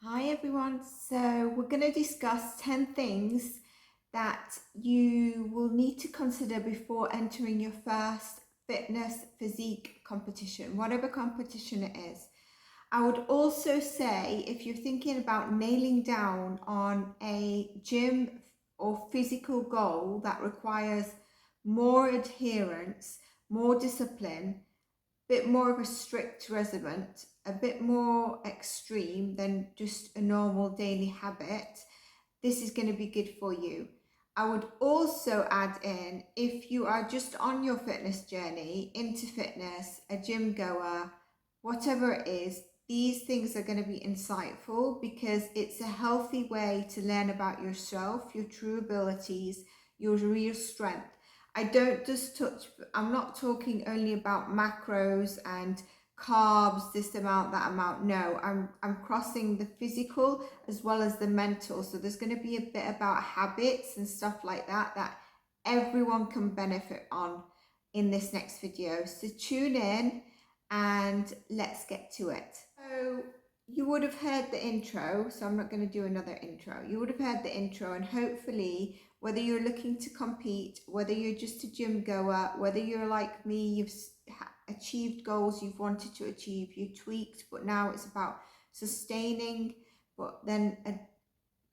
Hi everyone, so we're going to discuss 10 things that you will need to consider before entering your first fitness physique competition, whatever competition it is. I would also say if you're thinking about nailing down on a gym or physical goal that requires more adherence, more discipline, bit more of a strict regimen, a bit more extreme than just a normal daily habit, this is going to be good for you. I would also add in, if you are just on your fitness journey, into fitness, a gym goer, whatever it is, these things are going to be insightful because it's a healthy way to learn about yourself, your true abilities, your real strength. I don't just touch, I'm not talking only about macros and carbs, this amount, that amount. No, I'm crossing the physical as well as the mental. So there's going to be a bit about habits and stuff like that everyone can benefit on in this next video. So tune in and let's get to it. So you would have heard the intro, so I'm not going to do another intro. You would have heard the intro, and hopefully, whether you're looking to compete, whether you're just a gym goer, whether you're like me, you've achieved goals you've wanted to achieve, you tweaked, but now it's about sustaining, but then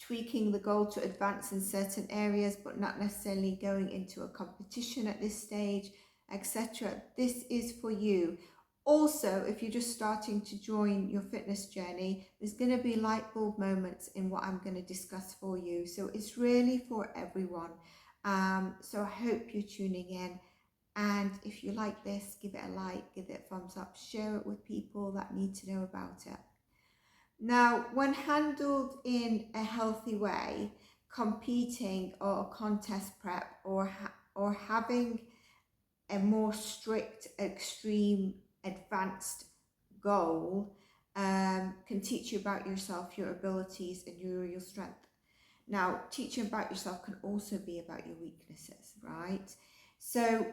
tweaking the goal to advance in certain areas, but not necessarily going into a competition at this stage, etc. This is for you. Also, if you're just starting to join your fitness journey, there's going to be light bulb moments in what I'm going to discuss for you. So it's really for everyone. So I hope you're tuning in. And if you like this, give it a like, give it a thumbs up, share it with people that need to know about it. Now, when handled in a healthy way, competing or contest prep or having a more strict, extreme, advanced goal can teach you about yourself, your abilities, and your real strength. Now, teaching about yourself can also be about your weaknesses, right? So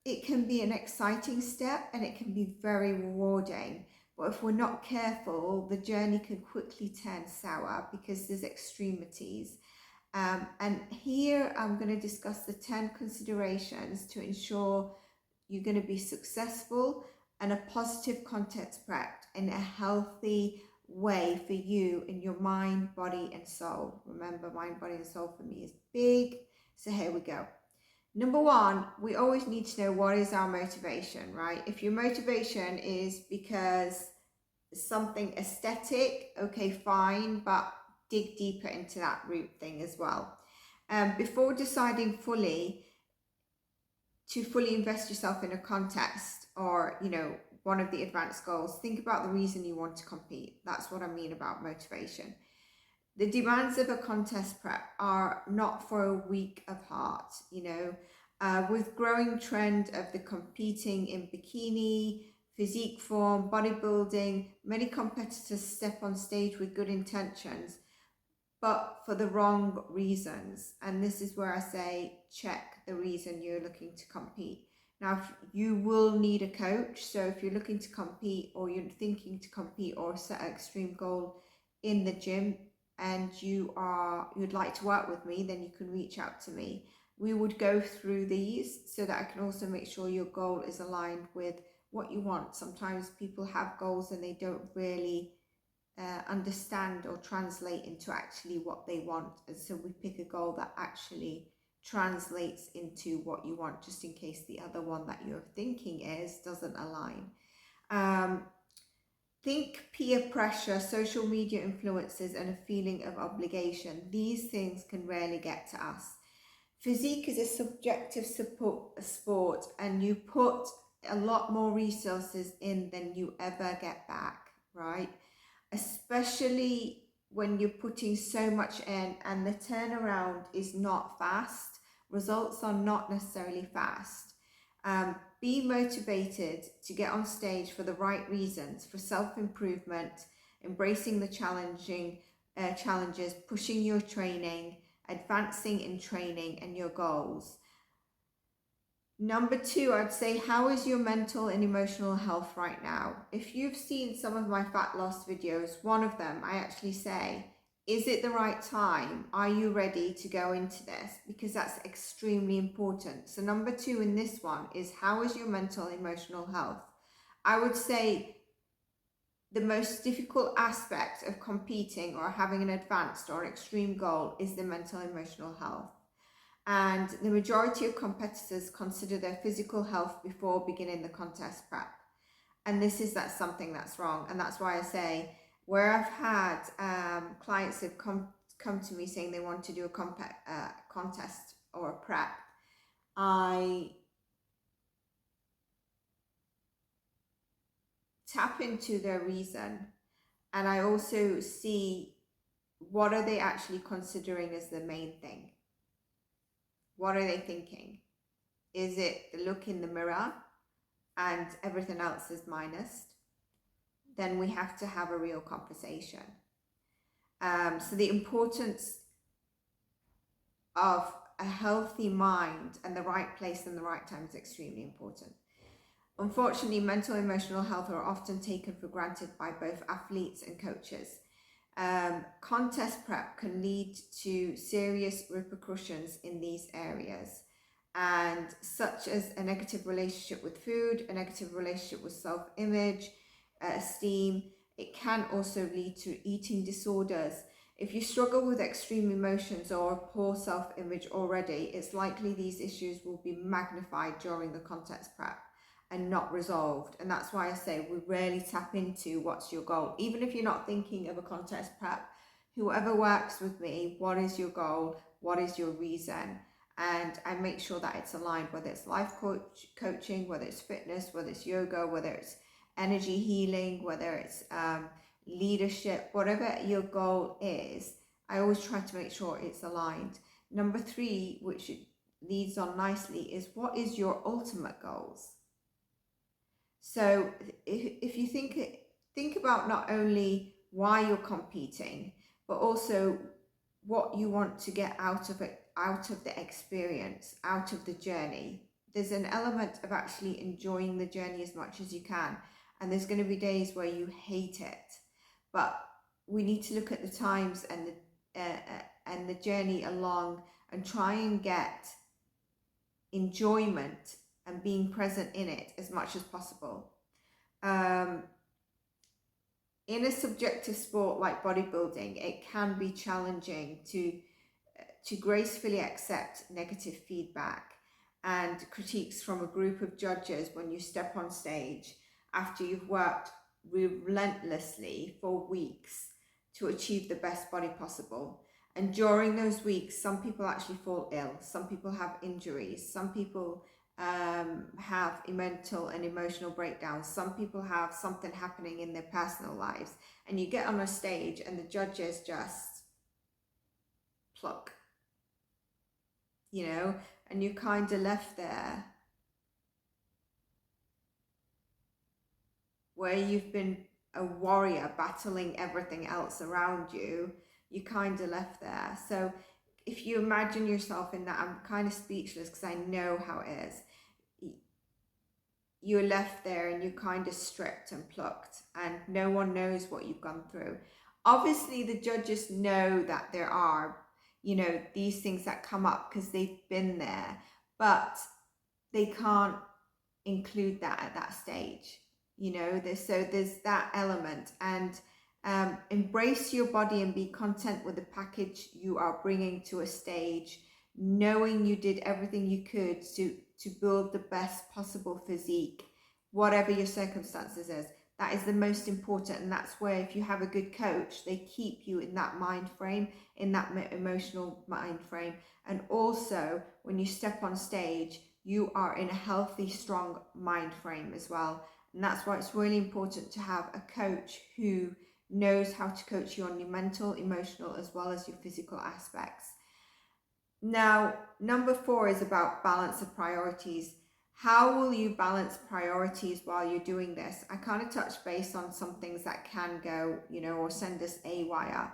it can be an exciting step and it can be very rewarding. But if we're not careful, the journey can quickly turn sour because there's extremities. And here I'm going to discuss the 10 considerations to ensure you're going to be successful and a positive context prep in a healthy way for you in your mind, body, and soul. Remember, mind, body, and soul for me is big. So here we go. Number one, we always need to know what is our motivation, right? If your motivation is because something aesthetic, okay, fine, but dig deeper into that root thing as well. Before deciding to fully invest yourself in a contest or, one of the advanced goals, think about the reason you want to compete. That's what I mean about motivation. The demands of a contest prep are not for a weak of heart, with growing trend of the competing in bikini, physique form, bodybuilding, many competitors step on stage with good intentions, but for the wrong reasons. And this is where I say, check the reason you're looking to compete. Now, you will need a coach. So if you're looking to compete or you're thinking to compete or set an extreme goal in the gym and you'd like to work with me, then you can reach out to me. We would go through these so that I can also make sure your goal is aligned with what you want. Sometimes people have goals and they don't really understand or translate into actually what they want. And so we pick a goal that actually translates into what you want, just in case the other one that you're thinking doesn't align. Think peer pressure, social media influences, and a feeling of obligation. These things can rarely get to us. Physique is a subjective sport, and you put a lot more resources in than you ever get back, right? Especially when you're putting so much in and the turnaround is not fast. Results are not necessarily fast. Be motivated to get on stage for the right reasons, for self-improvement, embracing the challenges, pushing your training, advancing in training and your goals. Number two, I'd say, how is your mental and emotional health right now? If you've seen some of my fat loss videos, one of them, I actually say, is it the right time? Are you ready to go into this? Because that's extremely important. So number two in this one is, how is your mental and emotional health? I would say the most difficult aspect of competing or having an advanced or extreme goal is the mental and emotional health. And the majority of competitors consider their physical health before beginning the contest prep. And that's something that's wrong. And that's why I say, where I've had clients that come to me saying they want to do a contest or a prep, I tap into their reason, and I also see what are they actually considering as the main thing. What are they thinking? Is it the look in the mirror and everything else is minused? Then we have to have a real conversation. So the importance of a healthy mind and the right place and the right time is extremely important. Unfortunately, mental and emotional health are often taken for granted by both athletes and coaches. Contest prep can lead to serious repercussions in these areas, and such as a negative relationship with food, a negative relationship with self-image, esteem. It can also lead to eating disorders. If you struggle with extreme emotions or poor self-image already, it's likely these issues will be magnified during the contest prep and not resolved. And that's why I say we rarely tap into what's your goal. Even if you're not thinking of a contest prep, whoever works with me, what is your goal? What is your reason? And I make sure that it's aligned, whether it's life coaching, whether it's fitness, whether it's yoga, whether it's energy healing, whether it's leadership, whatever your goal is, I always try to make sure it's aligned. Number three, which leads on nicely, is what is your ultimate goals? So if you think about not only why you're competing, but also what you want to get out of it, out of the experience, out of the journey. There's an element of actually enjoying the journey as much as you can. And there's going to be days where you hate it, but we need to look at the times and the journey along and try and get enjoyment and being present in it as much as possible. In a subjective sport like bodybuilding, it can be challenging to gracefully accept negative feedback and critiques from a group of judges when you step on stage after you've worked relentlessly for weeks to achieve the best body possible. And during those weeks, some people actually fall ill, some people have injuries, some people have mental and emotional breakdowns, some people have something happening in their personal lives, and you get on a stage and the judges just pluck, and you kind of left there where you've been a warrior battling everything else around you. You kind of left there. So if you imagine yourself in that, I'm kind of speechless because I know how it is. You're left there and you're kind of stripped and plucked, and no one knows what you've gone through. Obviously, the judges know that there are, these things that come up because they've been there, but they can't include that at that stage. There's that element, and embrace your body and be content with the package you are bringing to a stage, knowing you did everything you could to build the best possible physique, whatever your circumstances is. That is the most important, and that's where, if you have a good coach, they keep you in that mind frame, in that emotional mind frame. And also, when you step on stage, you are in a healthy, strong mind frame as well. And that's why it's really important to have a coach who knows how to coach you on your mental, emotional, as well as your physical aspects. Now, number 4 is about balance of priorities. How will you balance priorities while you're doing this? I kind of touched base on some things that can go, or send us AWire.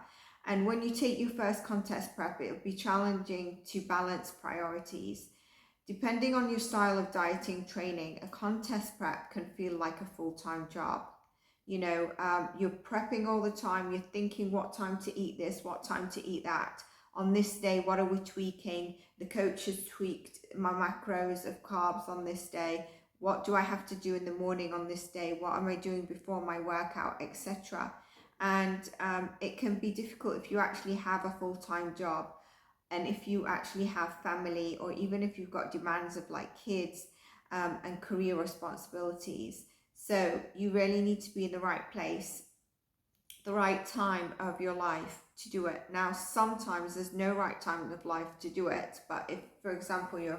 And when you take your first contest prep, it'll be challenging to balance priorities. Depending on your style of dieting training, a contest prep can feel like a full-time job. You're prepping all the time. You're thinking what time to eat this, what time to eat that. On this day, what are we tweaking? The coach has tweaked my macros of carbs on this day. What do I have to do in the morning on this day? What am I doing before my workout, etc.? And it can be difficult if you actually have a full-time job, and if you actually have family, or even if you've got demands of like kids and career responsibilities. So you really need to be in the right place, the right time of your life to do it. Now, sometimes there's no right time of life to do it, but if, for example, you've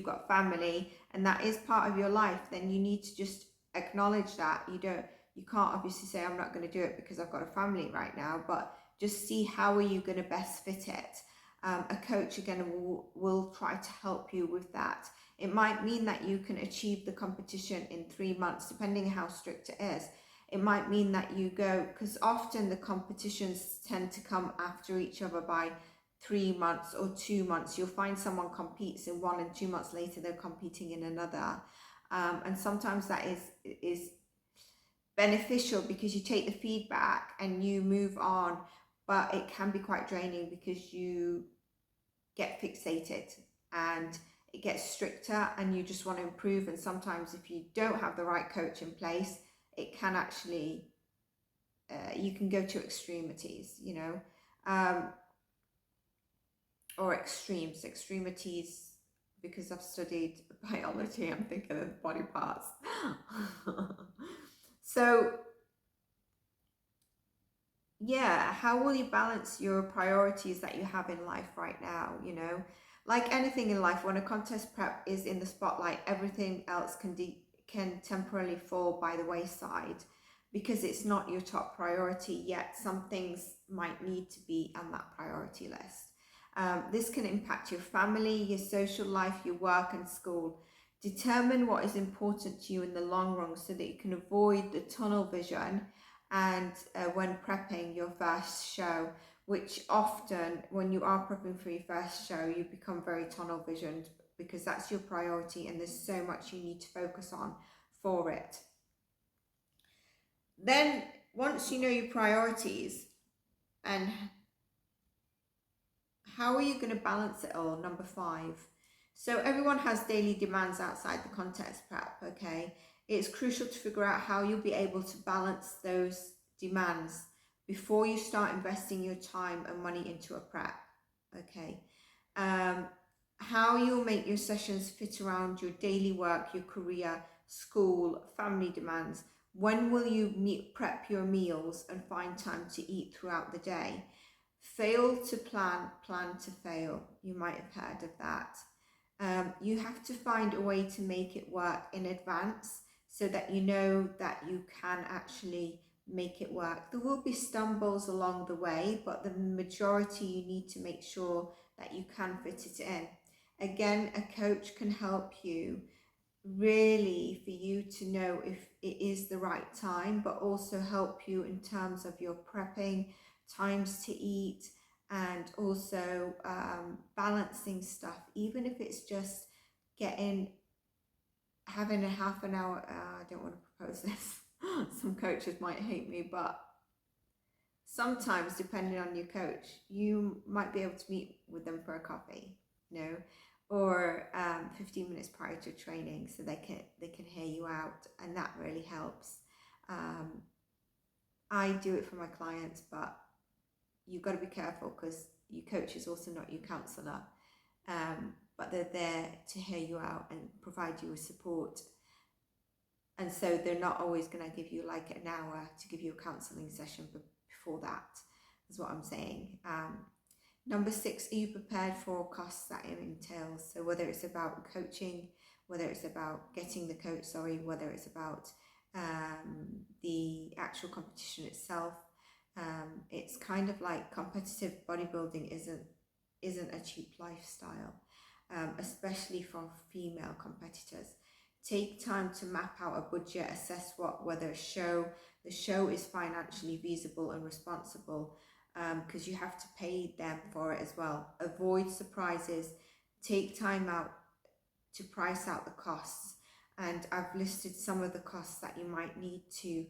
got family, and that is part of your life, then you need to just acknowledge that. You can't obviously say, I'm not going to do it because I've got a family right now, but just see how are you going to best fit it. A coach, again, will try to help you with that. It might mean that you can achieve the competition in 3 months, depending how strict it is. It might mean that you go, because often the competitions tend to come after each other by 3 months or 2 months. You'll find someone competes in one, and 2 months later they're competing in another. And sometimes that is beneficial because you take the feedback and you move on, but it can be quite draining because you get fixated and it gets stricter and you just want to improve. And sometimes if you don't have the right coach in place, it can actually, you can go to extremities, or extremities, because I've studied biology, I'm thinking of body parts. So yeah, how will you balance your priorities that you have in life right now? Like anything in life, when a contest prep is in the spotlight, everything else can temporarily fall by the wayside because it's not your top priority yet. Some things might need to be on that priority list. This can impact your family, your social life, your work and school. Determine what is important to you in the long run so that you can avoid the tunnel vision and when prepping your first show, which often when you are prepping for your first show, you become very tunnel visioned because that's your priority and there's so much you need to focus on for it. Then once you know your priorities and how are you going to balance it all, number 5. So everyone has daily demands outside the contest prep, okay? It's crucial to figure out how you'll be able to balance those demands before you start investing your time and money into a prep, okay? How you'll make your sessions fit around your daily work, your career, school, family demands. When will you prep your meals and find time to eat throughout the day? Fail to plan, plan to fail. You might have heard of that. You have to find a way to make it work in advance so that you know that you can actually make it work. There will be stumbles along the way, but the majority you need to make sure that you can fit it in. Again, a coach can help you really for you to know if it is the right time, but also help you in terms of your prepping, times to eat, and also balancing stuff, even if it's just having a half an hour. I don't want to propose this. Some coaches might hate me, but sometimes depending on your coach, you might be able to meet with them for a coffee, or 15 minutes prior to training so they can hear you out, and that really helps. I do it for my clients, but you've got to be careful because your coach is also not your counsellor, but they're there to hear you out and provide you with support. And so they're not always going to give you like an hour to give you a counselling session before that, is what I'm saying. Number 6, are you prepared for costs that it entails? So whether it's about coaching, whether it's about getting the coach, whether it's about the actual competition itself. It's kind of like competitive bodybuilding isn't a cheap lifestyle, especially for female competitors. Take time to map out a budget, assess whether the show is financially feasible and responsible, because you have to pay them for it as well. Avoid surprises. Take time out to price out the costs. And I've listed some of the costs that you might need to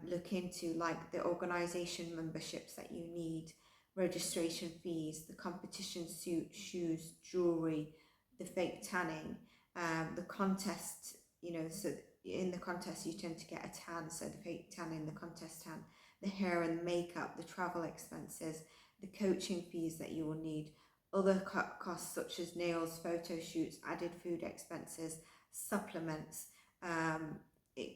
look into, like the organization memberships that you need, registration fees, the competition suit, shoes, jewelry, the fake tanning, the contest, so in the contest you tend to get a tan, so the fake tanning, the contest tan, the hair and makeup, the travel expenses, the coaching fees that you will need, other costs such as nails, photo shoots, added food expenses, supplements.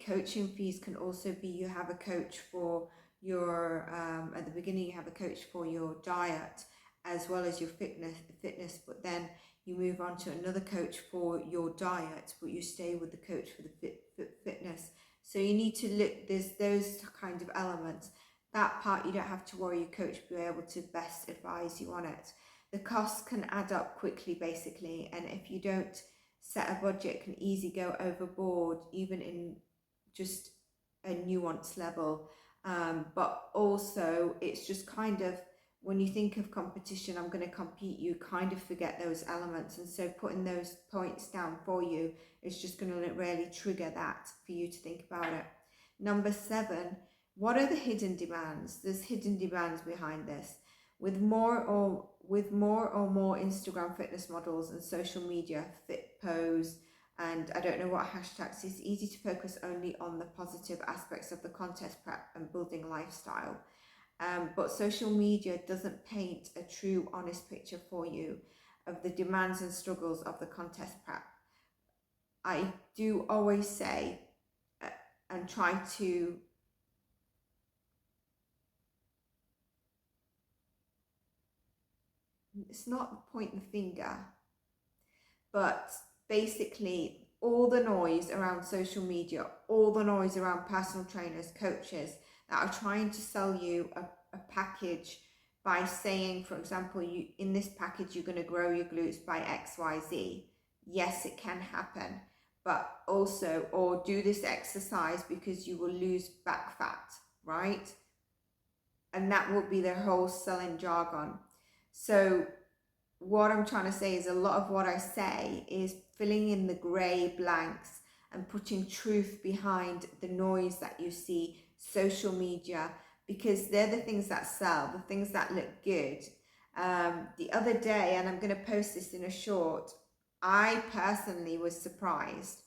Coaching fees can also be, you have a coach for your, at the beginning you have a coach for your diet as well as your fitness, but then you move on to another coach for your diet, but you stay with the coach for the fitness. So you need to look, there's those kind of elements. That part you don't have to worry, your coach will be able to best advise you on it. The costs can add up quickly basically, and if you don't set a budget, can easily go overboard even in just a nuance level. But also it's just kind of, when you think of competition, I'm going to compete, you kind of forget those elements, and so putting those points down for you is just going to really trigger that for you to think about it. Number 7, what are the hidden demands? There's hidden demands behind this. With more or more Instagram fitness models and social media, fit pose, and I don't know what hashtags, it's easy to focus only on the positive aspects of the contest prep and building lifestyle. But social media doesn't paint a true, honest picture for you of the demands and struggles of the contest prep. I do always say and try to it's not pointing the finger, but basically all the noise around social media, all the noise around personal trainers, coaches that are trying to sell you a package by saying, for example, you in this package you're going to grow your glutes by XYZ. Yes, it can happen, but also, or do this exercise because you will lose back fat, right? And that will be their whole selling jargon. So what I'm trying to say is, a lot of what I say is filling in the grey blanks and putting truth behind the noise that you see, social media, because they're the things that sell, the things that look good. The other day, and I'm going to post this in a short, I personally was surprised.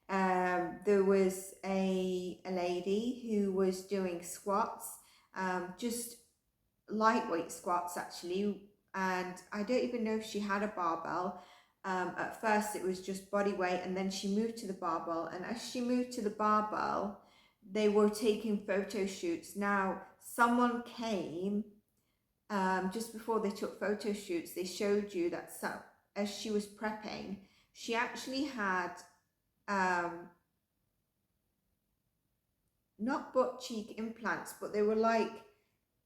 There was a lady who was doing squats, just lightweight squats actually, and I don't even know if she had a barbell. At first it was just body weight, and then she moved to the barbell, and as she moved to the barbell they were taking photo shoots. Now someone came just before they took photo shoots, they showed you that as she was prepping, she actually had not butt cheek implants, but they were like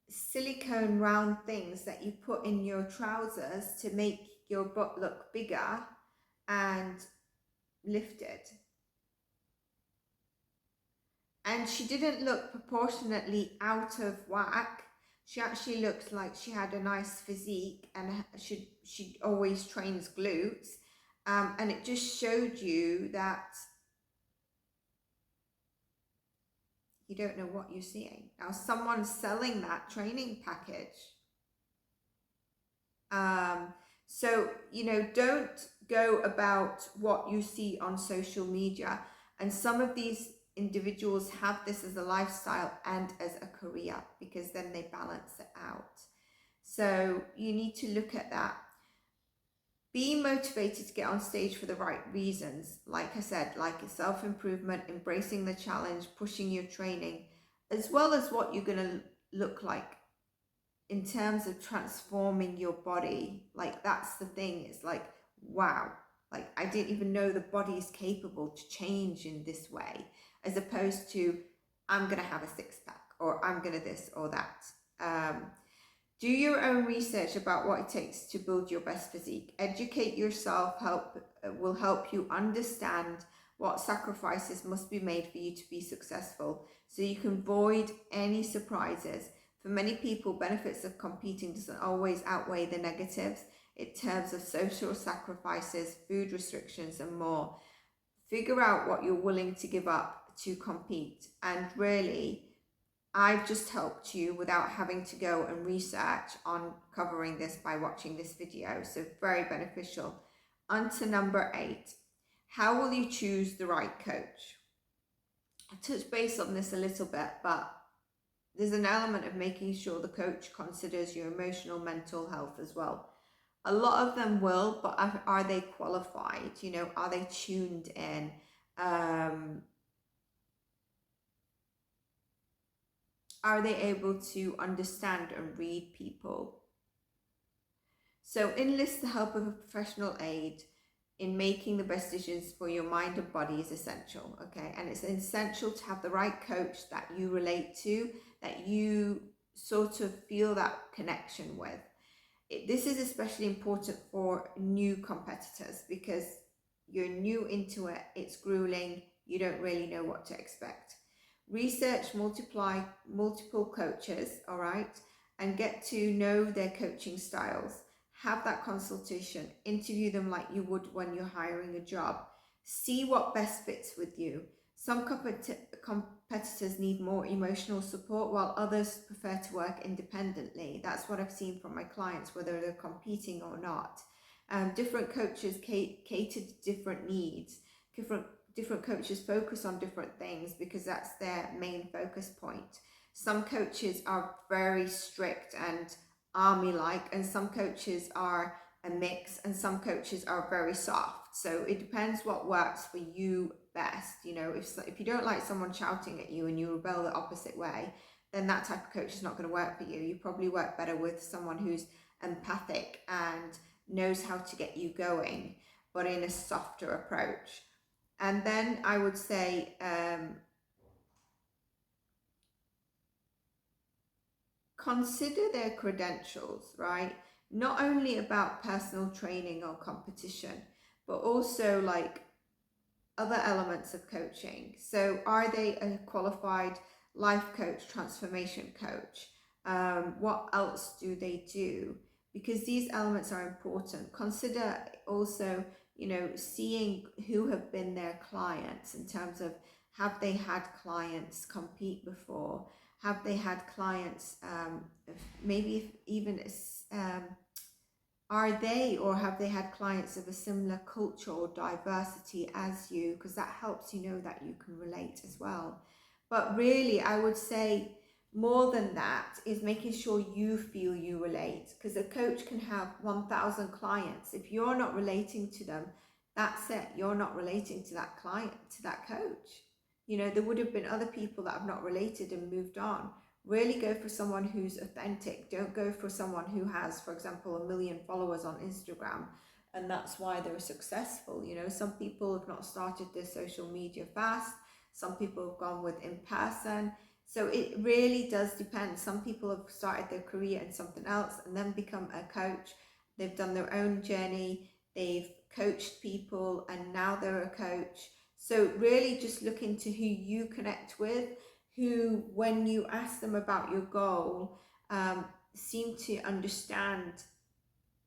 silicone round things that you put in your trousers to make your butt look bigger and lifted. And she didn't look proportionately out of whack. She actually looked like she had a nice physique, and she always trains glutes. And it just showed you that you don't know what you're seeing. Now someone's selling that training package. So, don't go about what you see on social media. And some of these individuals have this as a lifestyle and as a career, because then they balance it out. So you need to look at that. Be motivated to get on stage for the right reasons. Like I said, like self-improvement, embracing the challenge, pushing your training, as well as what you're going to look like in terms of transforming your body. Like, that's the thing. It's like, wow, like I didn't even know the body is capable to change in this way, as opposed to I'm going to have a six-pack, or I'm going to this or that. Do your own research about what it takes to build your best physique. Educate yourself will help you understand what sacrifices must be made for you to be successful, so you can avoid any surprises. For many people, benefits of competing doesn't always outweigh the negatives. in terms of social sacrifices, food restrictions, and more. Figure out what you're willing to give up to compete. And really, I've just helped you without having to go and research on covering this by watching this video. So very beneficial. On to number 8. How will you choose the right coach? I touched base on this a little bit, but there's an element of making sure the coach considers your emotional, mental health as well. A lot of them will, but are they qualified? You know, are they tuned in? Are they able to understand and read people? So enlist the help of a professional aid in making the best decisions for your mind and body is essential, okay? And it's essential to have the right coach that you relate to, that you sort of feel that connection with. This is especially important for new competitors because you're new into it, it's grueling, you don't really know what to expect. Research multiple coaches, all right, and get to know their coaching styles. Have that consultation, interview them like you would when you're hiring a job. See what best fits with you. Some competitors need more emotional support while others prefer to work independently. That's what I've seen from my clients, whether they're competing or not. Different coaches cater to different needs. Different coaches focus on different things because that's their main focus point. Some coaches are very strict and army-like, and some coaches are a mix, and some coaches are very soft. So it depends what works for you best. You know, if you don't like someone shouting at you and you rebel the opposite way, then that type of coach is not going to work for you. You probably work better with someone who's empathic and knows how to get you going, but in a softer approach. And then I would say consider their credentials, right? Not only about personal training or competition, but also like other elements of coaching. So are they a qualified life coach, transformation coach? What else do they do? Because these elements are important. Consider also, you know, seeing who have been their clients in terms of, have they had clients compete before? Have they had clients, maybe even, are they or have they had clients of a similar culture or diversity as you? Because that helps you know that you can relate as well. But really, I would say more than that is making sure you feel you relate, because a coach can have 1,000 clients. If you're not relating to them, that's it. You're not relating to that client, to that coach. You know, there would have been other people that have not related and moved on. Really go for someone who's authentic. Don't go for someone who has, for example, 1 million followers on Instagram and that's why they're successful. You know, some people have not started their social media fast. Some people have gone with in person. So it really does depend. Some people have started their career in something else and then become a coach. They've done their own journey. They've coached people and now they're a coach. So really just look into who you connect with, who, when you ask them about your goal, seem to understand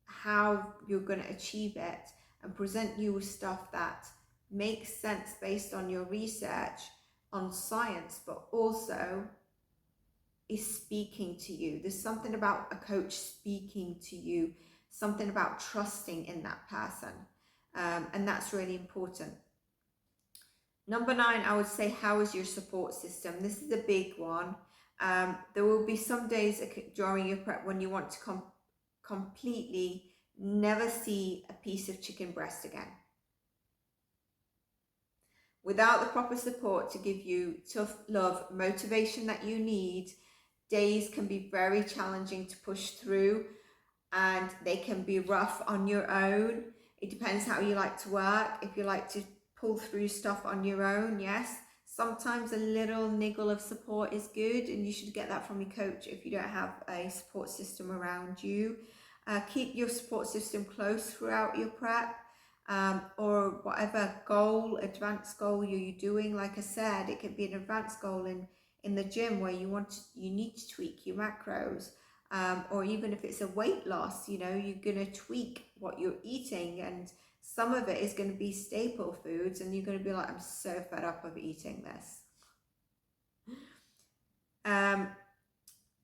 how you're going to achieve it and present you with stuff that makes sense based on your research on science, but also is speaking to you. There's something about a coach speaking to you, something about trusting in that person, and that's really important. Number 9, I would say, how is your support system? This is a big one. There will be some days during your prep when you want to completely never see a piece of chicken breast again. Without the proper support to give you tough love, motivation that you need, days can be very challenging to push through and they can be rough on your own. It depends how you like to work. If you like to pull through stuff on your own, yes. Sometimes a little niggle of support is good and you should get that from your coach if you don't have a support system around you. Keep your support system close throughout your prep, or whatever goal, advanced goal you're doing. Like I said, it could be an advanced goal in the gym where you need to tweak your macros. or even if it's a weight loss, you know, you're going to tweak what you're eating, and some of it is going to be staple foods, and you're going to be like, I'm so fed up of eating this.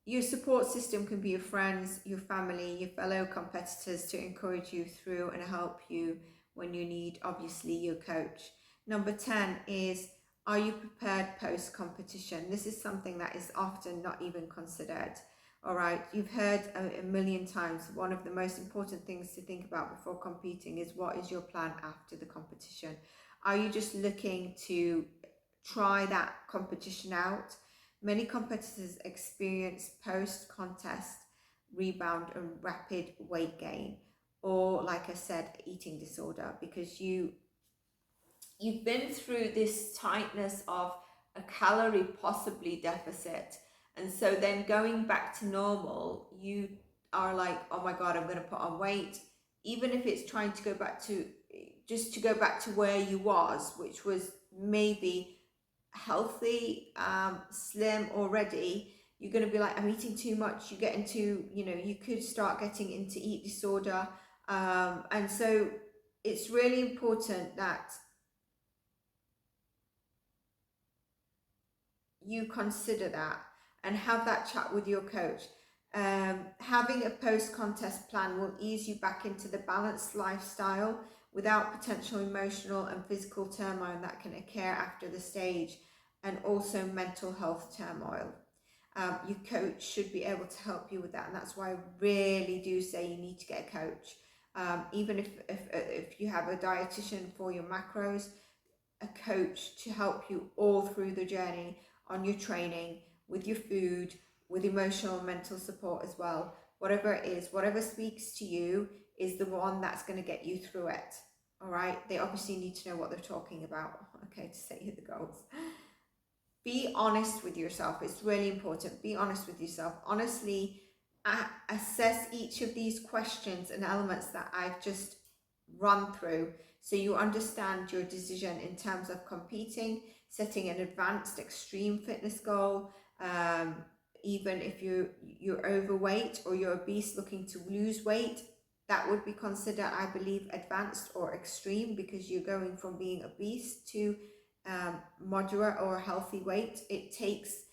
Your support system can be your friends, your family, your fellow competitors to encourage you through and help you when you need, obviously, your coach. Number 10 is, are you prepared post-competition? This is something that is often not even considered. All right, you've heard a million times, one of the most important things to think about before competing is, what is your plan after the competition? Are you just looking to try that competition out? Many competitors experience post-contest rebound and rapid weight gain, or like I said, eating disorder, because you've been through this tightness of a calorie possibly deficit, and so then going back to normal, you are like, oh my god, I'm going to put on weight, even if it's trying to go back to just to go back to where you was, which was maybe healthy, slim already. You're going to be like, I'm eating too much. You get into, you know, you could start getting into eat disorder, and so it's really important that you consider that and have that chat with your coach. Having a post-contest plan will ease you back into the balanced lifestyle without potential emotional and physical turmoil that can occur after the stage, and also mental health turmoil. Your coach should be able to help you with that, and that's why I really do say you need to get a coach. Even if you have a dietitian for your macros, a coach to help you all through the journey on your training, with your food, with emotional and mental support as well. Whatever it is, whatever speaks to you is the one that's going to get you through it. All right, they obviously need to know what they're talking about, okay, to set you the goals. Be honest with yourself. It's really important. Be honest with yourself. Honestly, assess each of these questions and elements that I've just run through, so you understand your decision in terms of competing, setting an advanced extreme fitness goal, even if you're overweight or you're obese looking to lose weight, that would be considered, I believe, advanced or extreme, because you're going from being obese to moderate or healthy weight. It takes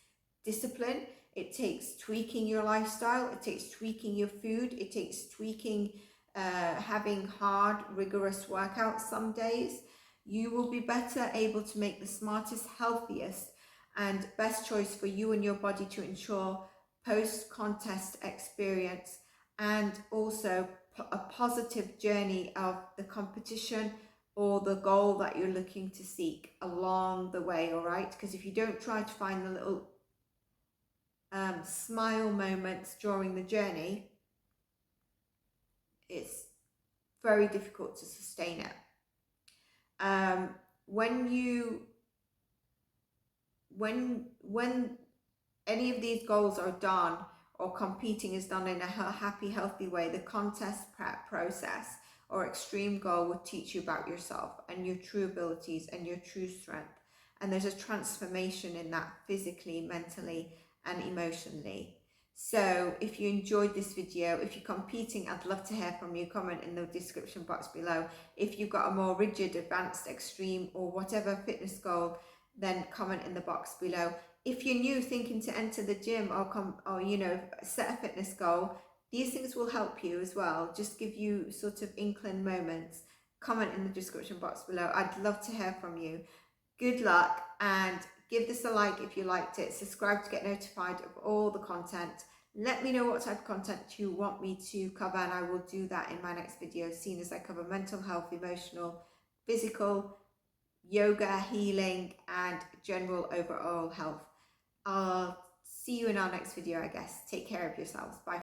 discipline, it takes tweaking your lifestyle, it takes tweaking your food, it takes tweaking having hard, rigorous workouts some days. You will be better able to make the smartest, healthiest, and best choice for you and your body to ensure post-contest experience, and also a positive journey of the competition or the goal that you're looking to seek along the way. All right, because if you don't try to find the little smile moments during the journey, it's very difficult to sustain it. When any of these goals are done, or competing is done in a happy, healthy way, the contest prep process or extreme goal will teach you about yourself and your true abilities and your true strength. And there's a transformation in that, physically, mentally, and emotionally. So if you enjoyed this video, if you're competing, I'd love to hear from you. Comment in the description box below. If you've got a more rigid, advanced, extreme, or whatever fitness goal, then comment in the box below. If you're new, thinking to enter the gym or you know, set a fitness goal, these things will help you as well. Just give you sort of inkling moments. Comment in the description box below. I'd love to hear from you. Good luck, and give this a like if you liked it. Subscribe to get notified of all the content. Let me know what type of content you want me to cover, and I will do that in my next video, seeing as I cover mental health, emotional, physical, yoga, healing, and general overall health. I'll see you in our next video, I guess. Take care of yourselves. Bye.